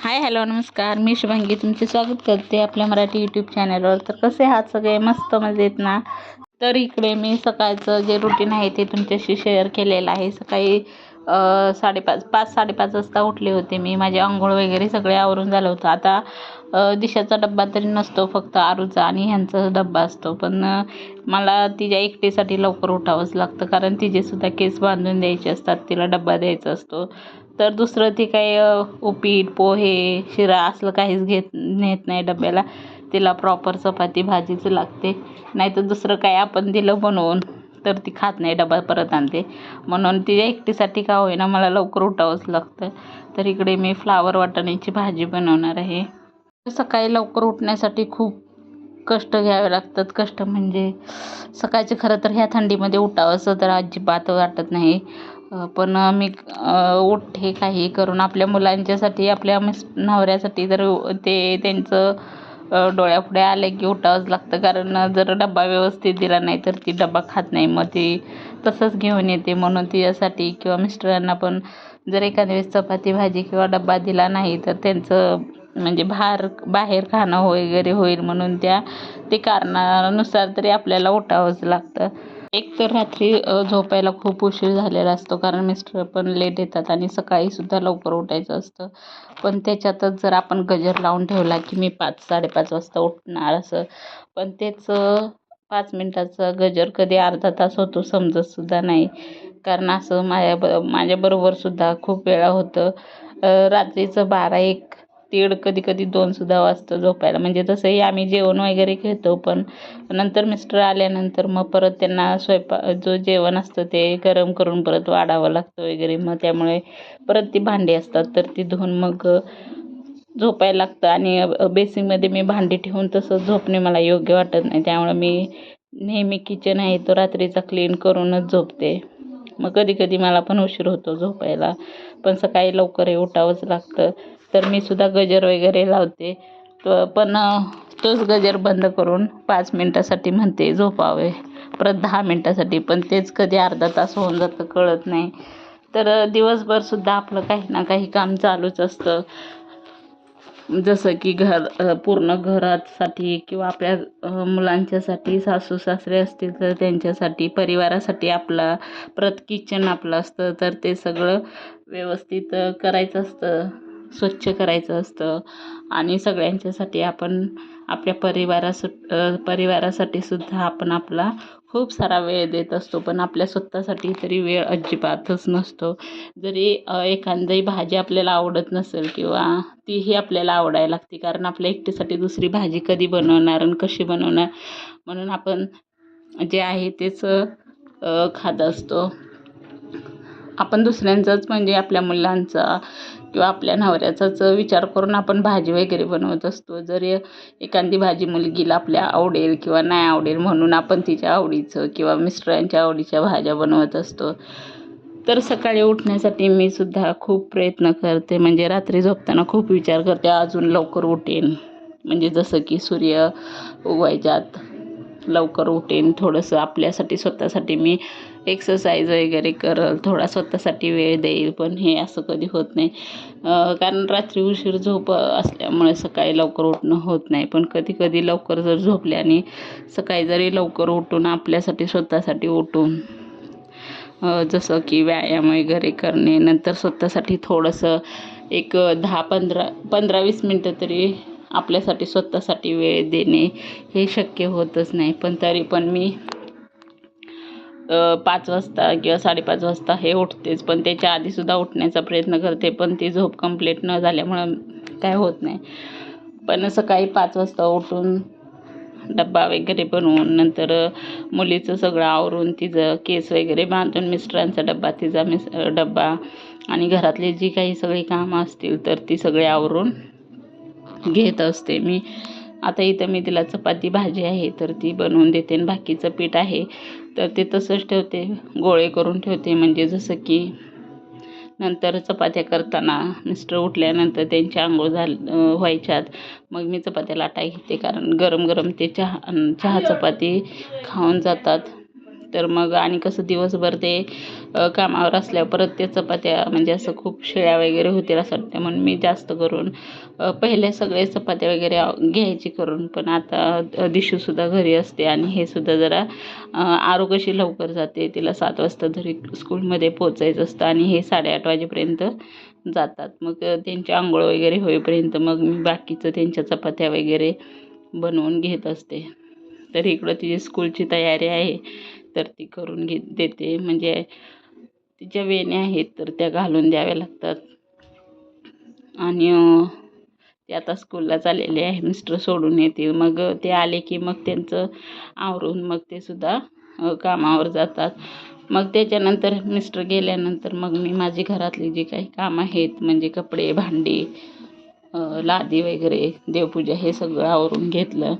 Hi hello नमस्कार, मी शुभांगी तुमचे स्वागत करते आपल्या मराठी यूट्यूब चॅनलवर. तर कसे आहात सगळे? मस्त मजेत ना? तर इकडे मी सकाळचं जे रुटीन आहे ते तुमच्याशी शेअर केलेलं आहे. सकाळी 5:30 वाजता उठले होते मी. माझे अंघोळ वगैरे सगळे आवरून झालं होतं. आता दिशाचा डब्बा तरी नसतो, फक्त आरूचा आणि ह्यांचा डब्बा असतो. पण मला तिच्या एकटीसाठी लवकर उठावंच लागतं, कारण तिचेसुद्धा केस बांधून द्यायचे असतात, तिला डब्बा द्यायचा असतो. तर दुसरं ती काही उपीट पोहे शिरा असलं काहीच नेत नाही डब्याला. तिला प्रॉपर चपाती भाजीच लागते, नाहीतर दुसरं काय आपण दिलं बनवून तर ती खात नाही, डबा परत आणते. म्हणून तिच्या एकटीसाठी का होईना मला लवकर उठावंच लागतं. तर इकडे मी फ्लावर वाटाण्याची भाजी बनवणार आहे. सकाळी लवकर उठण्यासाठी खूप कष्ट घ्यावे लागतात. कष्ट म्हणजे सकाळचे खरं तर ह्या थंडीमध्ये उठावंसं तर अजिबात वाटत नाही. पण मी उठते काही करून आपल्या मुलांच्यासाठी, आपल्या नवऱ्यासाठी. तर ते त्यांचं डोळ्यापुढे आले की उठावंच लागतं, कारण जर डब्बा व्यवस्थित दिला नाही तर ती डब्बा खात नाही, मग ती तसंच घेऊन येते. म्हणून तिच्यासाठी किंवा मिस्टरांना पण जर एखाद्या वेळेस चपाती भाजी किंवा डब्बा दिला नाही तर त्यांचं म्हणजे बाहेर खाणं वगैरे होईल, म्हणून ते कारणानुसार तरी आपल्याला उठावंच लागतं. एक तर रात्री झोपायला खूप उशीर झालेला असतो, कारण मिस्टर पण लेट येतात आणि सकाळीसुद्धा लवकर उठायचं असतं. पण त्याच्यातच जर आपण गजर लावून ठेवला की मी 5-5:30 वाजता उठणार असं, पण तेच 5 मिनिटाचा गजर कधी अर्धा तास होतो समजतसुद्धा नाही. कारण असं माझ्याबरोबरसुद्धा खूप वेळा होतं. रात्रीचं 12-1 दीड कधी 2 सुद्धा वाजतं झोपायला. म्हणजे तसंही आम्ही जेवण वगैरे घेतो, पण नंतर मिस्टर आल्यानंतर मग परत त्यांना जो जेवण असतं ते गरम करून परत वाढावं लागतं वगैरे. मग त्यामुळे परत ती भांडी असतात तर ती धुवून मग झोपायला लागतं. आणि बेसिनमध्ये मी भांडी ठेवून तसं झोपणे मला योग्य वाटत नाही, त्यामुळे मी नेहमी किचन आहे तो रात्रीचा क्लीन करूनच झोपते. मग कधी मला पण उशीर होतो झोपायला, पण सकाळी लवकर उठावंच लागतं. तर मी सुद्धा गजर वगैरे लावते, पण तोच गजर बंद करून 5 मिनिटासाठी म्हणते झोपावे, परत 10 मिनिटासाठी, पण तेच कधी अर्धा तास होऊन जातं कळत नाही. तर दिवसभरसुद्धा आपलं काही ना काही काम चालूच असतं. जसं की पूर्ण घरासाठी किंवा आपल्या मुलांच्यासाठी, सासू सासरे असतील तर त्यांच्यासाठी, परिवारासाठी आपला परत किचन आपलं असतं, तर ते सगळं व्यवस्थित करायचं असतं, स्वच्छ करायचं असतं. आणि सगळ्यांच्यासाठी आपण आपल्या परिवारासाठी सुद्धा आपण आपला खूप सारा वेळ देत असतो, पण आपल्या स्वतःसाठी तरी वेळ अजिबातच नसतो. जरी एखादी भाजी आपल्याला आवडत नसेल किंवा तीही आपल्याला आवडायला लागते, कारण आपल्या एकटीसाठी दुसरी भाजी कधी बनवणार आणि कशी बनवणार, म्हणून आपण जे आहे तेच खात असतो. आपण दुसऱ्यांचाच म्हणजे आपल्या मुलांचा किंवा आपल्या नवऱ्याचाच विचार करून आपण भाजी वगैरे बनवत असतो. जरी एखादी भाजी मुलगीला आपल्या आवडेल किंवा नाही आवडेल म्हणून आपण तिच्या आवडीचं किंवा मिस्टरांच्या आवडीच्या भाज्या बनवत असतो. तर सकाळी उठण्यासाठी मी सुद्धा खूप प्रयत्न करते, म्हणजे रात्री झोपताना खूप विचार करते अजून लवकर उठेन, म्हणजे जसं की सूर्य उगवायच्या आत लवकर उठेन, थोडंसं आपल्यासाठी स्वतःसाठी मी एक्सरसाइज वगैरे करल, थोडा स्वतःसाठी वेळ देईल. पण हे असं कधी होत नाही, कारण रात्री उशीर झोप असल्यामुळे सकाळी लवकर उठणं होत नाही. पण कधी लवकर जर झोपले आणि सकाळी जरी लवकर उठून आपल्यासाठी स्वतःसाठी उठून जसं की व्यायाम वगैरे करणे, नंतर स्वतःसाठी थोडंसं एक 10-15-20 मिनटं तरी आपल्यासाठी स्वतःसाठी वेळ देणे हे शक्य होतच नाही. पण तरी पण मी 5 वाजता किंवा 5:30 वाजता हे उठतेच, पण त्याच्या आधीसुद्धा उठण्याचा प्रयत्न करते, पण ती झोप कंप्लीट न झाल्यामुळं काय होत नाही. पण सकाळी 5 वाजता उठून डब्बा वगैरे बनवून, नंतर मुलीचं सगळं आवरून, तिचं केस वगैरे बांधून, मिस्टरांचा डब्बा, तिचा डब्बा आणि घरातली जी काही सगळी कामं असतील तर ती सगळी आवरून घेत असते मी. आता इथं मी तिला चपाती भाजी आहे तर ती बनवून देते, आणि बाकीचं पीठ आहे तर ते तसंच ठेवते, गोळे करून ठेवते. म्हणजे जसं की नंतर चपात्या करताना मिस्टर उठल्यानंतर त्यांची आंघोळ व्हायच्यात मग मी चपात्या लाटायला घेते, कारण गरम ते चहा चपाती खाऊन जातात. तर मग आणि कसं दिवसभर ते कामावर असल्यावर परत ते चपात्या म्हणजे असं खूप शिळ्या वगैरे होतील असं वाटतं, म्हणून मी जास्त करून पहिले सगळे चपात्या वगैरे घ्यायची करून. पण आता दिशूसुद्धा घरी असते आणि हे सुद्धा जरा आरू कशी लवकर जाते, तिला 7 वाजता तरी स्कूलमध्ये पोचायचं असतं आणि हे 8:30 वाजेपर्यंत जातात. मग त्यांची अंघोळ वगैरे होईपर्यंत मग मी बाकीचं त्यांच्या चपात्या वगैरे बनवून घेत असते. तर इकडं तिची स्कूलची तयारी आहे, तर ती करून देते. म्हणजे तिच्या वेण्या आहेत तर त्या घालून द्याव्या लागतात. आणि ते आता स्कूलला चाललेले आहे, मिस्टर सोडून येतील. मग ते आले की मग त्यांचं आवरून मग ते सुद्धा कामावर जातात. मग त्याच्यानंतर मिस्टर गेल्यानंतर मग मी माझी घरातली जी काही कामं आहेत म्हणजे कपडे, भांडी, लादी वगैरे, देवपूजा हे सगळं आवरून घेतलं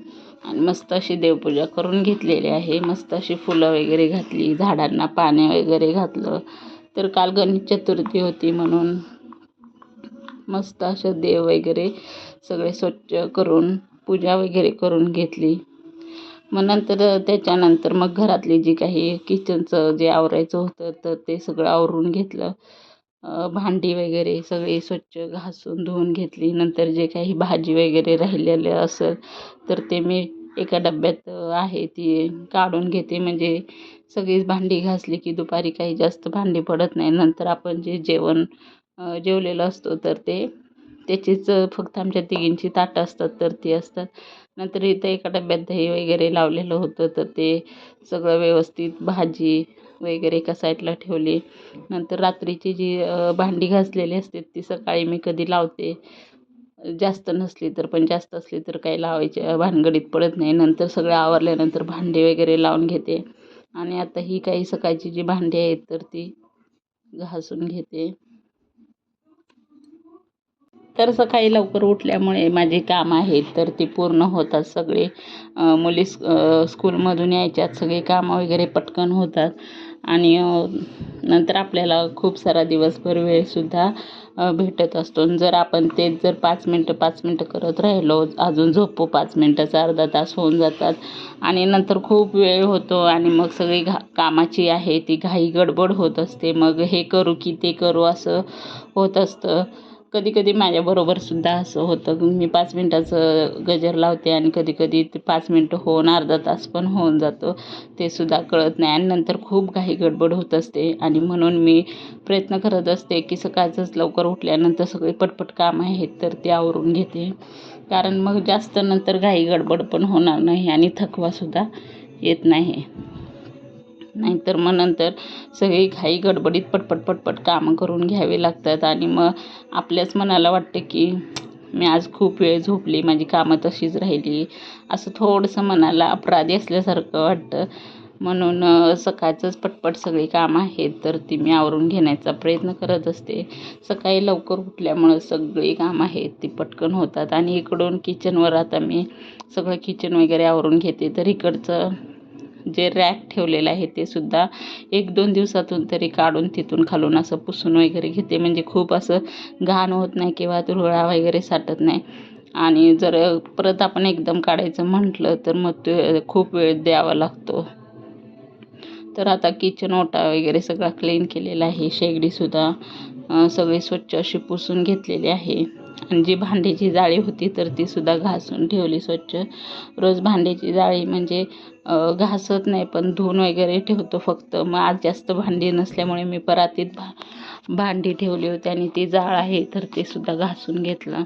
आणि मस्त अशी देवपूजा करून घेतलेली आहे. मस्त अशी फुलं वगैरे घातली, झाडांना पाणी वगैरे घातलं. तर काल गणेश चतुर्थी होती म्हणून मस्त असं देव वगैरे सगळे स्वच्छ करून पूजा वगैरे करून घेतली. मग नंतर त्याच्यानंतर मग घरातली जी काही किचनचं जे आवरायचं होतं तर ते सगळं आवरून घेतलं. भांडी वगैरे सगळी स्वच्छ घासून धुवून घेतली. नंतर जे काही भाजी वगैरे राहिलेलं असेल तर ते मी एका डब्यात आहे ती काढून घेते. म्हणजे सगळीच भांडी घासली की दुपारी काही जास्त भांडी पडत नाही. नंतर आपण जे जेवलेलं असतो तर त्याचीच फक्त आमच्या तिघींची ताटं असतात तर ती असतात. नंतर इथं एका डब्यात दही वगैरे लावलेलं होतं तर ते सगळं व्यवस्थित भाजी वगैरे एका साईडला ठेवली. नंतर रात्रीची जी भांडी घासलेली असते ती सकाळी मी कधी लावते, जास्त नसली तर. पण जास्त असली तर काही लावायच्या भानगडीत पडत नाही. नंतर सगळं आवरल्यानंतर भांडी वगैरे लावून घेते. आणि आता ही काही सकाळची जी भांडी आहेत तर ती घासून घेते. तर सकाळी लवकर उठल्यामुळे माझी कामं आहेत तर ती पूर्ण होतात सगळे. मुली स्कूलमधून यायच्यात, सगळी कामं वगैरे पटकन होतात. आणि नंतर आपल्याला खूप सारा दिवसभर वेळसुद्धा भेटत असतो. जर आपण तेच जर 5 मिनटं करत राहिलो, अजून झोपू 5 मिनटाचा अर्धा तास होऊन जातात आणि नंतर खूप वेळ होतो आणि मग सगळी कामाची आहे ती घाई गडबड होत असते. मग हे करू की ते करू असं होत असतं. कधी कधी माझ्याबरोबरसुद्धा असं होतं, मी 5 मिनटाचं गजर लावते आणि कधी कधी ते 5 मिनटं होऊन अर्धा तास पण होऊन जातो, ते सुद्धा कळत नाही. आणि नंतर खूप घाई गडबड होत असते आणि म्हणून मी प्रयत्न करत असते की सकाळचंच लवकर उठल्यानंतर सगळी पटपट कामं आहेत तर ते आवरून घेते. कारण मग जास्त नंतर घाई गडबड पण होणार नाही आणि थकवासुद्धा येत नाही. नाहीतर मग नंतर सगळी घाई गडबडीत पटपट पटपट कामं करून घ्यावी लागतात आणि मग आपल्याच मनाला वाटतं की मी आज खूप वेळ झोपली, माझी कामं तशीच राहिली, असं थोडंसं मनाला अपराधी असल्यासारखं वाटतं. म्हणून सकाळचंच पटपट सगळी कामं आहेत तर ती मी आवरून घेण्याचा प्रयत्न करत असते. सकाळी लवकर उठल्यामुळं सगळी कामं आहेत ती पटकन होतात. आणि इकडून किचनवर आता मी सगळं किचन वगैरे आवरून घेते. तर इकडचं जे रॅक ठेवलेलं आहे ते सुद्धा 1-2 दिवसातून तरी काढून तिथून खालून असं पुसून वगैरे घेते. म्हणजे खूप असं घाण होत नाही किंवा धुरळा वगैरे साठत नाही. आणि जर परत आपण एकदम काढायचं म्हटलं तर मग ते खूप वेळ द्यावा लागतो. तर आता किचन ओटा वगैरे सगळा क्लीन केलेला आहे. शेगडीसुद्धा सगळी स्वच्छ अशी पुसून घेतलेली आहे. आणि जी भांड्याची जाळी होती तर ती सुद्धा घासून ठेवली स्वच्छ. रोज भांड्याची जाळी म्हणजे घासत नाही पण धुवून वगैरे ठेवतो फक्त. मग आज जास्त भांडी नसल्यामुळे मी परातीत भांडी ठेवली होती आणि ती जाळ आहे तर ते सुद्धा घासून घेतलं.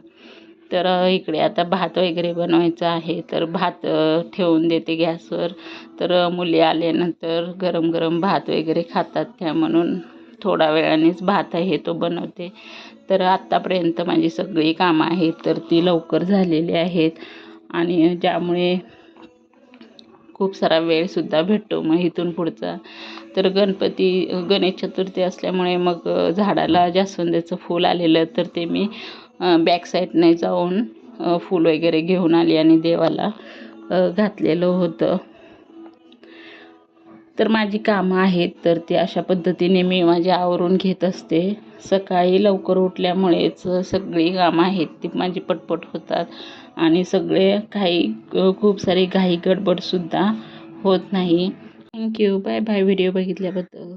तर इकडे आता भात वगैरे बनवायचा आहे तर भात ठेवून देते गॅसवर. तर मुली आल्यानंतर गरम गरम भात वगैरे खातात, त्या म्हणून थोडा वेळानेच भात आहे तो बनवते. तर आत्तापर्यंत माझी सगळी कामं आहेत तर ती लवकर झालेली आहेत आणि ज्यामुळे खूप सारा वेळसुद्धा भेटतो मग इथून पुढचा. तर गणेश चतुर्थी असल्यामुळे मग झाडाला जास्वंदाचं फूल आलेलं तर ते मी बॅक साईडने जाऊन फूल वगैरे घेऊन आली आणि देवाला घातलेलं होतं. तर माझी कामं आहेत तर ती अशा पद्धतीने मी माझी आवरून घेत असते. सकाळी लवकर उठल्यामुळेच सगळी कामं आहेत ती माझी पटपट होतात आणि सगळे खूप सारी घाई गडबडसुद्धा होत नाही. थँक्यू. Bye bye video बघितल्याबद्दल.